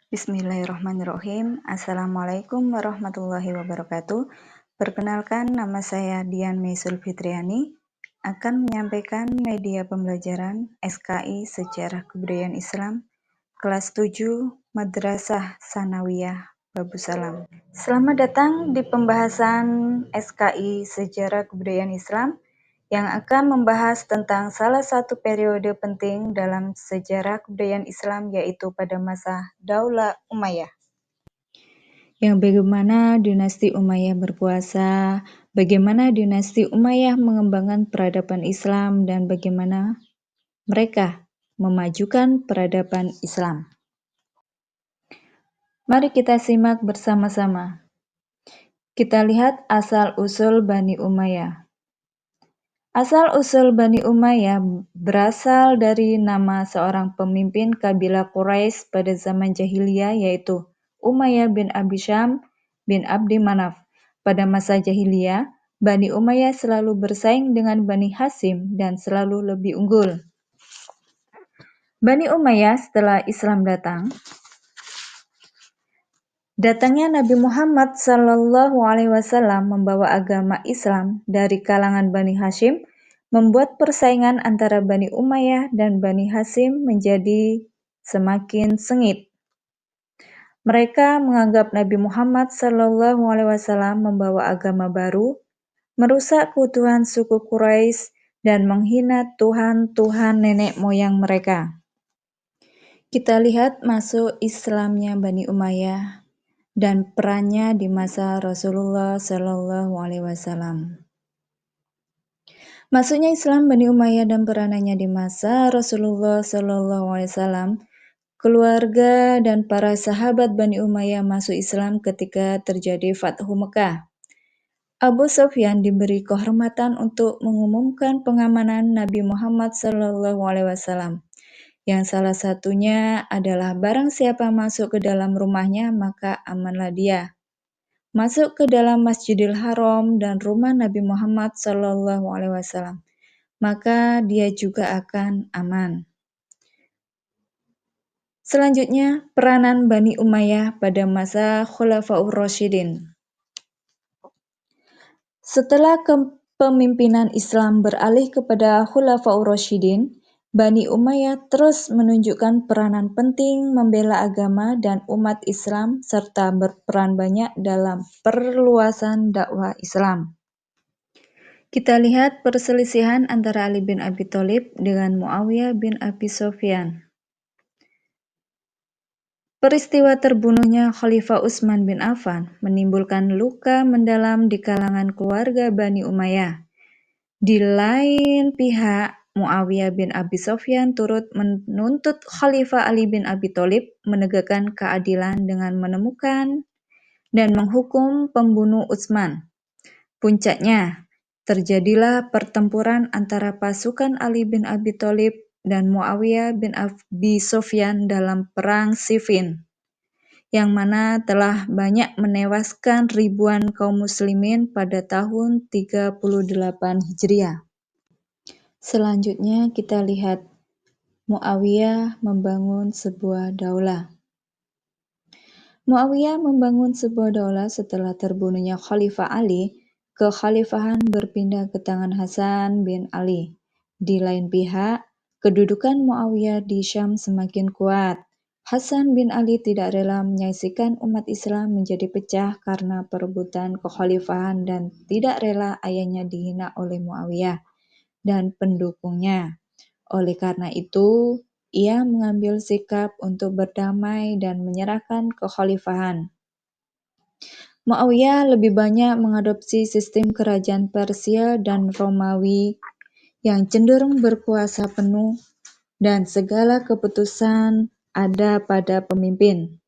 Bismillahirrahmanirrahim. Assalamualaikum warahmatullahi wabarakatuh. Perkenalkan, nama saya Dian Meisul Fitriani, akan menyampaikan media pembelajaran SKI Sejarah Kebudayaan Islam, kelas 7, Madrasah Sanawiyah Babusalam. Selamat datang di pembahasan SKI Sejarah Kebudayaan Islam, yang akan membahas tentang salah satu periode penting dalam sejarah kebudayaan Islam, yaitu pada masa Daulah Umayyah. Yang bagaimana dinasti Umayyah berkuasa, bagaimana dinasti Umayyah mengembangkan peradaban Islam, dan bagaimana mereka memajukan peradaban Islam. Mari kita simak bersama-sama. Kita lihat asal-usul Bani Umayyah. Asal-usul Bani Umayyah berasal dari nama seorang pemimpin kabilah Quraisy pada zaman jahiliyah, yaitu Umayyah bin Abi Syam bin Abdi Manaf. Pada masa jahiliyah, Bani Umayyah selalu bersaing dengan Bani Hasyim dan selalu lebih unggul. Bani Umayyah setelah Islam Datangnya Nabi Muhammad SAW membawa agama Islam dari kalangan Bani Hasyim, membuat persaingan antara Bani Umayyah dan Bani Hasyim menjadi semakin sengit. Mereka menganggap Nabi Muhammad SAW membawa agama baru, merusak keutuhan suku Quraisy, dan menghina Tuhan-Tuhan nenek moyang mereka. Kita lihat masuk Islamnya Bani Umayyah dan perannya di masa Rasulullah SAW. Masuknya Islam Bani Umayyah dan peranannya di masa Rasulullah SAW, keluarga dan para sahabat Bani Umayyah masuk Islam ketika terjadi Fathu Mekah. Abu Sufyan diberi kehormatan untuk mengumumkan pengamanan Nabi Muhammad SAW, yang salah satunya adalah barang siapa masuk ke dalam rumahnya maka amanlah dia. Masuk ke dalam Masjidil Haram dan rumah Nabi Muhammad SAW, maka dia juga akan aman. Selanjutnya, peranan Bani Umayyah pada masa Khulafaur Rasyidin. Setelah kepemimpinan Islam beralih kepada Khulafaur Rasyidin, Bani Umayyah terus menunjukkan peranan penting membela agama dan umat Islam serta berperan banyak dalam perluasan dakwah Islam. Kita lihat perselisihan antara Ali bin Abi Thalib dengan Muawiyah bin Abi Sufyan. Peristiwa terbunuhnya Khalifah Utsman bin Affan menimbulkan luka mendalam di kalangan keluarga Bani Umayyah. Di lain pihak, Muawiyah bin Abi Sufyan turut menuntut Khalifah Ali bin Abi Thalib menegakkan keadilan dengan menemukan dan menghukum pembunuh Utsman. Puncaknya, terjadilah pertempuran antara pasukan Ali bin Abi Thalib dan Muawiyah bin Abi Sufyan dalam Perang Siffin, yang mana telah banyak menewaskan ribuan kaum muslimin pada tahun 38 Hijriah. Selanjutnya kita lihat Muawiyah membangun sebuah daulah. Muawiyah membangun sebuah daulah setelah terbunuhnya Khalifah Ali. Kekhalifahan berpindah ke tangan Hasan bin Ali. Di lain pihak, kedudukan Muawiyah di Syam semakin kuat. Hasan bin Ali tidak rela menyaksikan umat Islam menjadi pecah karena perebutan kekhalifahan dan tidak rela ayahnya dihina oleh Muawiyah dan pendukungnya. Oleh karena itu, ia mengambil sikap untuk berdamai dan menyerahkan kekhalifahan. Muawiyah lebih banyak mengadopsi sistem kerajaan Persia dan Romawi yang cenderung berkuasa penuh dan segala keputusan ada pada pemimpin.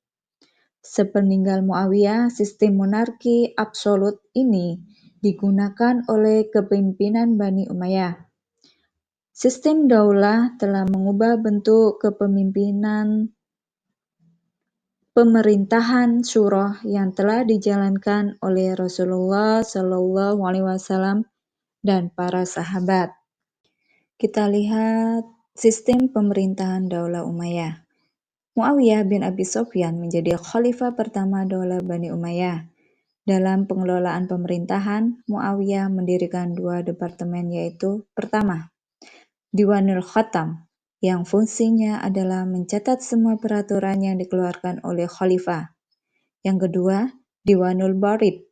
Sepeninggal Muawiyah, sistem monarki absolut ini digunakan oleh kepemimpinan Bani Umayyah. Sistem daulah telah mengubah bentuk kepemimpinan pemerintahan syuro yang telah dijalankan oleh Rasulullah SAW dan para sahabat. Kita lihat sistem pemerintahan Daulah Umayyah. Muawiyah bin Abi Sufyan menjadi khalifah pertama Daulah Bani Umayyah. Dalam pengelolaan pemerintahan, Muawiyah mendirikan 2 departemen, yaitu pertama, Diwanul Khatam, yang fungsinya adalah mencatat semua peraturan yang dikeluarkan oleh khalifah. Yang kedua, Diwanul Barid,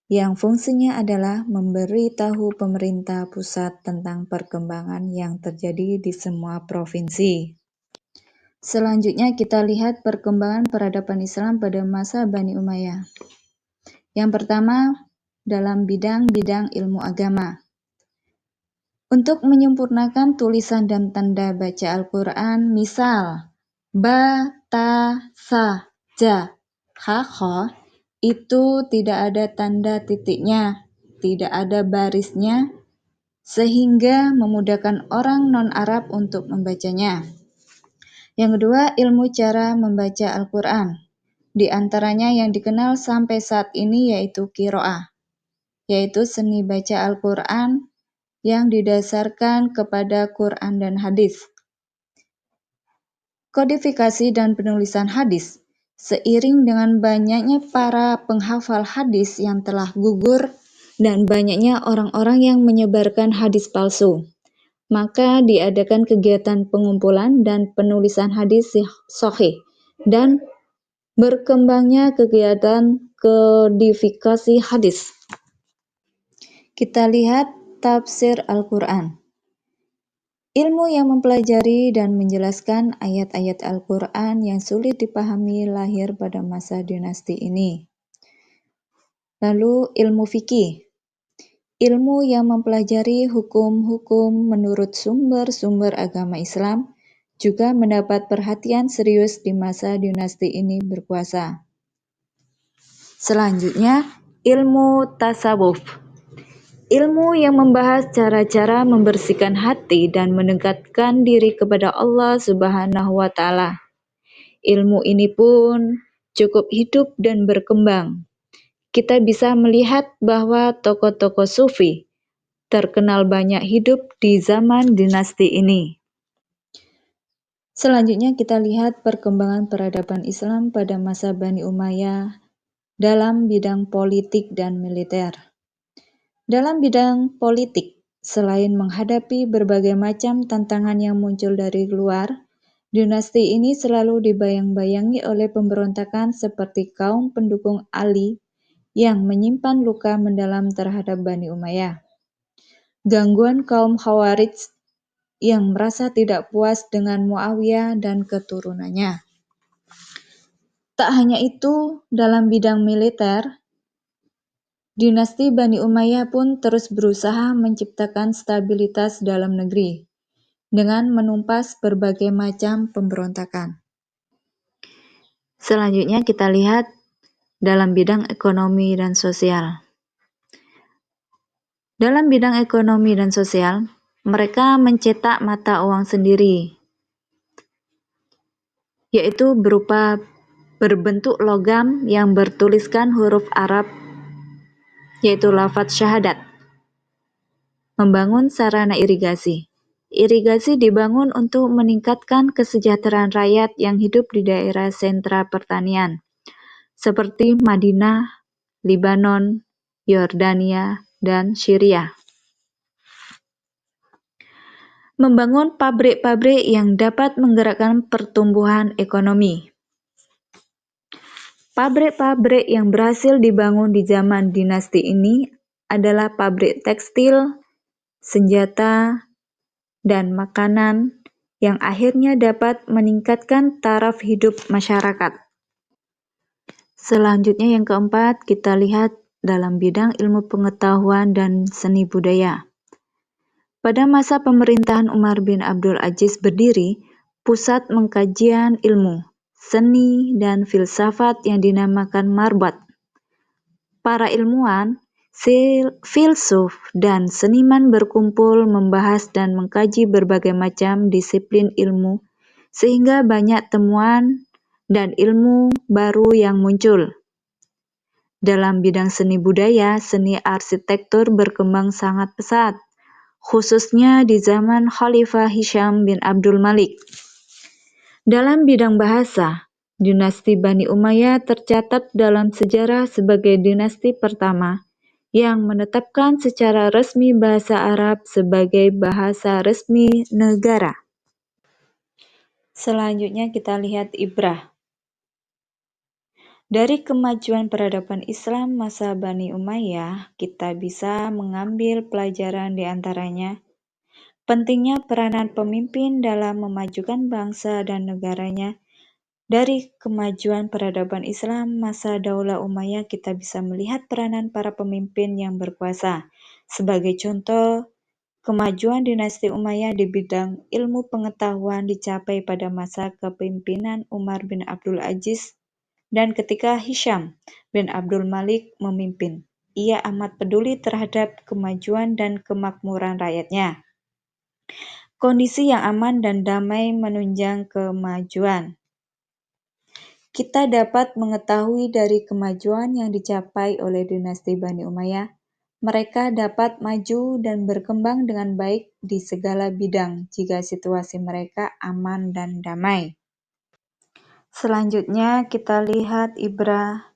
yang fungsinya adalah memberitahu pemerintah pusat tentang perkembangan yang terjadi di semua provinsi. Selanjutnya kita lihat perkembangan peradaban Islam pada masa Bani Umayyah. Yang pertama, dalam bidang-bidang ilmu agama. Untuk menyempurnakan tulisan dan tanda baca Al-Quran, misal ba, ta, sa, ja, ha, kho, itu tidak ada tanda titiknya, tidak ada barisnya, sehingga memudahkan orang non-Arab untuk membacanya. Yang kedua, ilmu cara membaca Al-Quran. Di antaranya yang dikenal sampai saat ini yaitu qiraah, yaitu seni baca Al-Quran yang didasarkan kepada Quran dan hadis. Kodifikasi dan penulisan hadis. Seiring dengan banyaknya para penghafal hadis yang telah gugur dan banyaknya orang-orang yang menyebarkan hadis palsu, maka diadakan kegiatan pengumpulan dan penulisan hadis sahih dan berkembangnya kegiatan kodifikasi hadis. Kita lihat tafsir Al-Quran. Ilmu yang mempelajari dan menjelaskan ayat-ayat Al-Quran yang sulit dipahami lahir pada masa dinasti ini. Lalu ilmu fikih. Ilmu yang mempelajari hukum-hukum menurut sumber-sumber agama Islam juga mendapat perhatian serius di masa dinasti ini berkuasa. Selanjutnya, ilmu tasawuf. Ilmu yang membahas cara-cara membersihkan hati dan mendekatkan diri kepada Allah Subhanahu wa Ta'ala. Ilmu ini pun cukup hidup dan berkembang. Kita bisa melihat bahwa tokoh-tokoh sufi terkenal banyak hidup di zaman dinasti ini. Selanjutnya kita lihat perkembangan peradaban Islam pada masa Bani Umayyah dalam bidang politik dan militer. Dalam bidang politik, selain menghadapi berbagai macam tantangan yang muncul dari luar, dinasti ini selalu dibayang-bayangi oleh pemberontakan seperti kaum pendukung Ali yang menyimpan luka mendalam terhadap Bani Umayyah. Gangguan kaum Khawarij yang merasa tidak puas dengan Muawiyah dan keturunannya. Tak hanya itu, dalam bidang militer, dinasti Bani Umayyah pun terus berusaha menciptakan stabilitas dalam negeri dengan menumpas berbagai macam pemberontakan. Selanjutnya kita lihat dalam bidang ekonomi dan sosial. Dalam bidang ekonomi dan sosial, mereka mencetak mata uang sendiri, yaitu berupa berbentuk logam yang bertuliskan huruf Arab, yaitu lafaz syahadat. Membangun sarana irigasi. Irigasi dibangun untuk meningkatkan kesejahteraan rakyat yang hidup di daerah sentra pertanian, seperti Madinah, Libanon, Yordania, dan Syria. Membangun pabrik-pabrik yang dapat menggerakkan pertumbuhan ekonomi. Pabrik-pabrik yang berhasil dibangun di zaman dinasti ini adalah pabrik tekstil, senjata, dan makanan yang akhirnya dapat meningkatkan taraf hidup masyarakat. Selanjutnya yang keempat, kita lihat dalam bidang ilmu pengetahuan dan seni budaya. Pada masa pemerintahan Umar bin Abdul Aziz berdiri, pusat pengkajian ilmu, seni, dan filsafat yang dinamakan Marbat. Para ilmuwan, filsuf, dan seniman berkumpul membahas dan mengkaji berbagai macam disiplin ilmu, sehingga banyak temuan dan ilmu baru yang muncul. Dalam bidang seni budaya, seni arsitektur berkembang sangat pesat, khususnya di zaman Khalifah Hisham bin Abdul Malik. Dalam bidang bahasa, dinasti Bani Umayyah tercatat dalam sejarah sebagai dinasti pertama yang menetapkan secara resmi bahasa Arab sebagai bahasa resmi negara. Selanjutnya kita lihat ibrah. Dari kemajuan peradaban Islam masa Bani Umayyah, kita bisa mengambil pelajaran di antaranya pentingnya peranan pemimpin dalam memajukan bangsa dan negaranya. Dari kemajuan peradaban Islam masa Daulah Umayyah, kita bisa melihat peranan para pemimpin yang berkuasa. Sebagai contoh, kemajuan dinasti Umayyah di bidang ilmu pengetahuan dicapai pada masa kepemimpinan Umar bin Abdul Aziz dan ketika Hisham bin Abdul Malik memimpin. Ia amat peduli terhadap kemajuan dan kemakmuran rakyatnya. Kondisi yang aman dan damai menunjang kemajuan. Kita dapat mengetahui dari kemajuan yang dicapai oleh dinasti Bani Umayyah, mereka dapat maju dan berkembang dengan baik di segala bidang jika situasi mereka aman dan damai. Selanjutnya kita lihat ibrah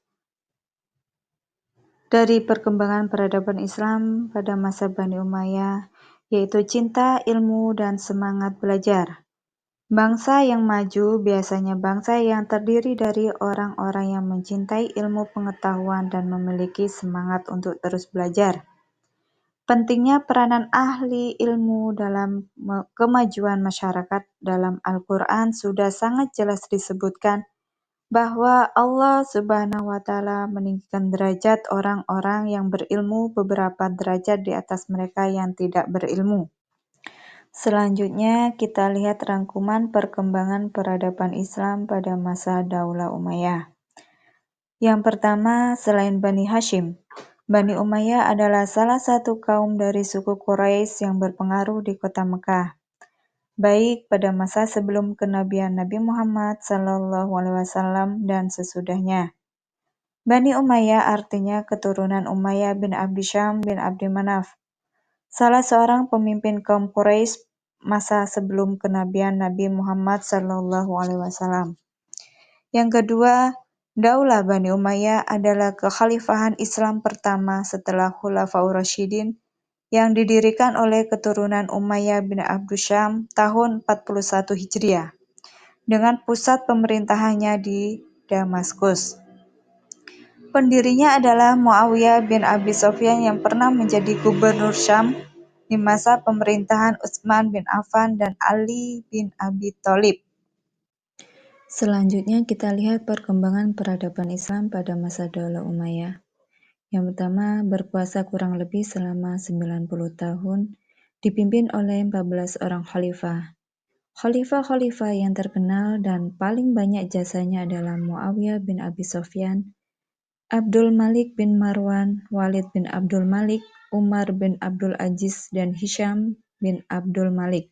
dari perkembangan peradaban Islam pada masa Bani Umayyah, yaitu cinta, ilmu, dan semangat belajar. Bangsa yang maju biasanya bangsa yang terdiri dari orang-orang yang mencintai ilmu pengetahuan dan memiliki semangat untuk terus belajar. Pentingnya peranan ahli ilmu dalam kemajuan masyarakat dalam Al-Quran sudah sangat jelas disebutkan bahwa Allah Subhanahu wa Ta'ala meninggikan derajat orang-orang yang berilmu beberapa derajat di atas mereka yang tidak berilmu. Selanjutnya kita lihat rangkuman perkembangan peradaban Islam pada masa Daulah Umayyah. Yang pertama, selain Bani Hashim, Bani Umayyah adalah salah satu kaum dari suku Quraisy yang berpengaruh di kota Mekah, baik pada masa sebelum kenabian Nabi Muhammad SAW dan sesudahnya. Bani Umayyah artinya keturunan Umayyah bin Abdi Syam bin Abdi Manaf, salah seorang pemimpin kaum Quraisy masa sebelum kenabian Nabi Muhammad SAW. Yang kedua, Daulah Bani Umayyah adalah kekhalifahan Islam pertama setelah Khulafaur Rasyidin yang didirikan oleh keturunan Umayyah bin Abdu Syam tahun 41 Hijriah dengan pusat pemerintahannya di Damaskus. Pendirinya adalah Muawiyah bin Abi Sufyan yang pernah menjadi gubernur Syam di masa pemerintahan Utsman bin Affan dan Ali bin Abi Thalib. Selanjutnya kita lihat perkembangan peradaban Islam pada masa Daulah Umayyah. Yang pertama, berkuasa kurang lebih selama 90 tahun, dipimpin oleh 14 orang khalifah. Khalifah-khalifah yang terkenal dan paling banyak jasanya adalah Muawiyah bin Abi Sufyan, Abdul Malik bin Marwan, Walid bin Abdul Malik, Umar bin Abdul Aziz, dan Hisham bin Abdul Malik.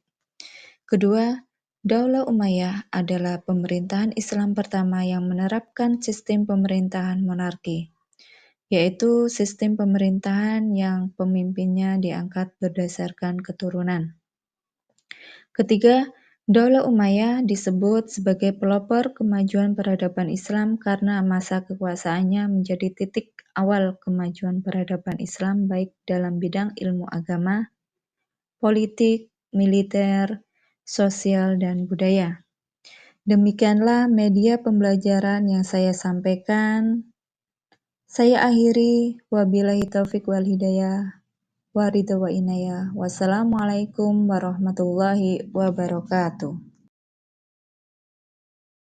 Kedua, Daulah Umayyah adalah pemerintahan Islam pertama yang menerapkan sistem pemerintahan monarki, yaitu sistem pemerintahan yang pemimpinnya diangkat berdasarkan keturunan. Ketiga, Daulah Umayyah disebut sebagai pelopor kemajuan peradaban Islam karena masa kekuasaannya menjadi titik awal kemajuan peradaban Islam baik dalam bidang ilmu agama, politik, militer, sosial, dan budaya. Demikianlah media pembelajaran yang saya sampaikan. Saya akhiri, wabillahi taufiq wal hidayah, wa ridha wa inayah. Wassalamualaikum warahmatullahi wabarakatuh.